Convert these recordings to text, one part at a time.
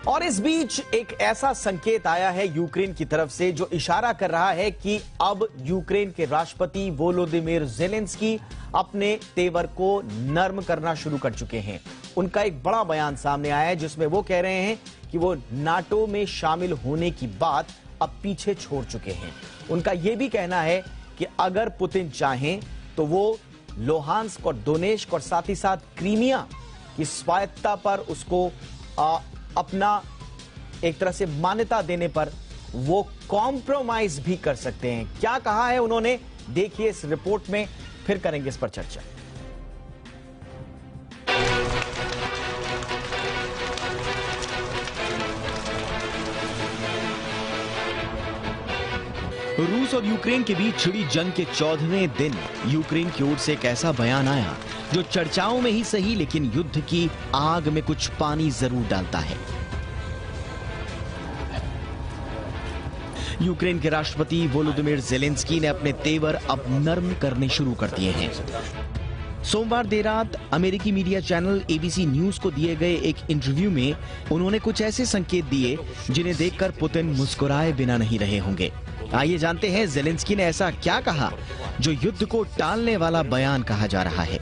और इस बीच एक ऐसा संकेत आया है यूक्रेन की तरफ से जो इशारा कर रहा है कि अब यूक्रेन के राष्ट्रपति वोलोदिमीर ज़ेलेंस्की अपने तेवर को नर्म करना शुरू कर चुके हैं। उनका एक बड़ा बयान सामने आया है जिसमें वो कह रहे हैं कि वो नाटो में शामिल होने की बात अब पीछे छोड़ चुके हैं। उनका यह भी कहना है कि अगर पुतिन चाहें तो वो लोहांस्क और डोनेट्स्क और साथ ही साथ क्रीमिया की स्वायत्तता पर उसको अपना एक तरह से मान्यता देने पर वो कॉम्प्रोमाइज भी कर सकते हैं। क्या कहा है उन्होंने, देखिए इस रिपोर्ट में, फिर करेंगे इस पर चर्चा। रूस और यूक्रेन के बीच छिड़ी जंग के 14वें दिन यूक्रेन की ओर से एक ऐसा बयान आया जो चर्चाओं में ही सही लेकिन युद्ध की आग में कुछ पानी जरूर डालता है। यूक्रेन के राष्ट्रपति वोलोदिमीर ज़ेलेंस्की ने अपने तेवर अब नर्म करने शुरू कर दिए हैं। सोमवार देर रात अमेरिकी मीडिया चैनल एबीसी न्यूज को दिए गए एक इंटरव्यू में उन्होंने कुछ ऐसे संकेत दिए जिन्हें देखकर पुतिन मुस्कुराए बिना नहीं रहे होंगे। आइए जानते हैं ज़ेलेंस्की ने ऐसा क्या कहा जो युद्ध को टालने वाला बयान कहा जा रहा है।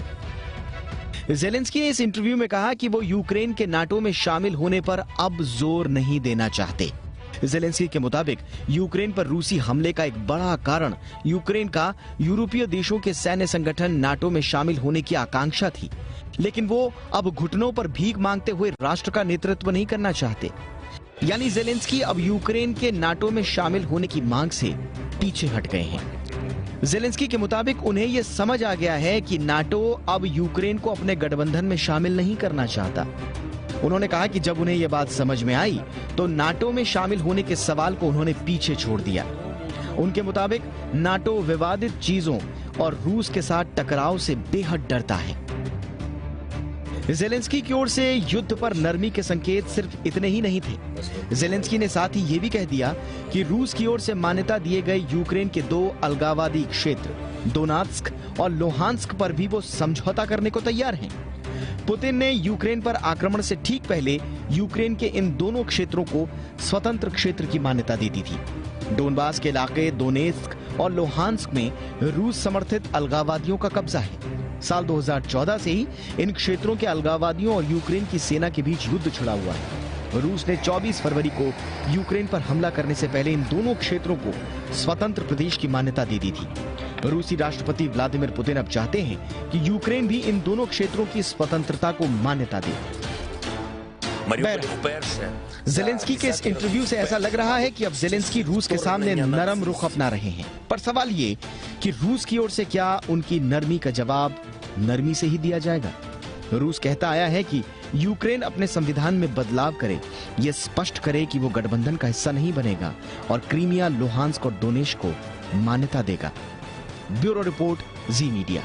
ज़ेलेंस्की ने इस इंटरव्यू में कहा कि वो यूक्रेन के नाटो में शामिल होने पर अब जोर नहीं देना चाहते। ज़ेलेंस्की के मुताबिक यूक्रेन पर रूसी हमले का एक बड़ा कारण यूक्रेन का यूरोपीय देशों के सैन्य संगठन नाटो में शामिल होने की आकांक्षा थी, लेकिन वो अब घुटनों पर भीख मांगते हुए राष्ट्र का नेतृत्व नहीं करना चाहते। यानी ज़ेलेंस्की अब यूक्रेन के नाटो में शामिल होने की मांग से पीछे हट गए हैं। ज़ेलेंस्की के मुताबिक उन्हें यह समझ आ गया है कि नाटो अब यूक्रेन को अपने गठबंधन में शामिल नहीं करना चाहता। उन्होंने कहा कि जब उन्हें यह बात समझ में आई तो नाटो में शामिल होने के सवाल को उन्होंने पीछे छोड़ दिया। उनके मुताबिक नाटो विवादित चीजों और रूस के साथ टकराव से बेहद डरता है। ज़ेलेंस्की की ओर से युद्ध पर नरमी के संकेत सिर्फ इतने ही नहीं थे। ज़ेलेंस्की ने साथ ही यह भी कह दिया कि रूस की ओर से मान्यता दिए गए यूक्रेन के 2 अलगाववादी क्षेत्र डोनेट्स्क और लोहांस्क पर भी वो समझौता करने को तैयार हैं। पुतिन ने यूक्रेन पर आक्रमण से ठीक पहले यूक्रेन के इन दोनों क्षेत्रों को स्वतंत्र क्षेत्र की मान्यता दे दी थी। डोनबास के इलाके डोनेट्स्क और लोहांस्क में रूस समर्थित अलगाववादियों का कब्जा है। साल 2014 से ही इन क्षेत्रों के अलगाववादियों और यूक्रेन की सेना के बीच युद्ध छिड़ा हुआ है। रूस ने 24 फरवरी को यूक्रेन पर हमला करने से पहले इन दोनों क्षेत्रों को स्वतंत्र प्रदेश की मान्यता दे दी थी। रूसी राष्ट्रपति व्लादिमीर पुतिन अब चाहते हैं कि यूक्रेन भी इन दोनों क्षेत्रों की स्वतंत्रता को मान्यता दे। ज़ेलेंस्की के इस इंटरव्यू से ऐसा लग रहा है कि अब ज़ेलेंस्की रूस के सामने नरम रुख अपना रहे हैं, पर सवाल ये कि रूस की ओर से क्या उनकी नरमी का जवाब नरमी से ही दिया जाएगा। रूस कहता आया है कि यूक्रेन अपने संविधान में बदलाव करे, यह स्पष्ट करे कि वो गठबंधन का हिस्सा नहीं बनेगा और क्रीमिया, लोहांस्क और डोनेट्स्क को मान्यता देगा। ब्यूरो रिपोर्ट, जी मीडिया।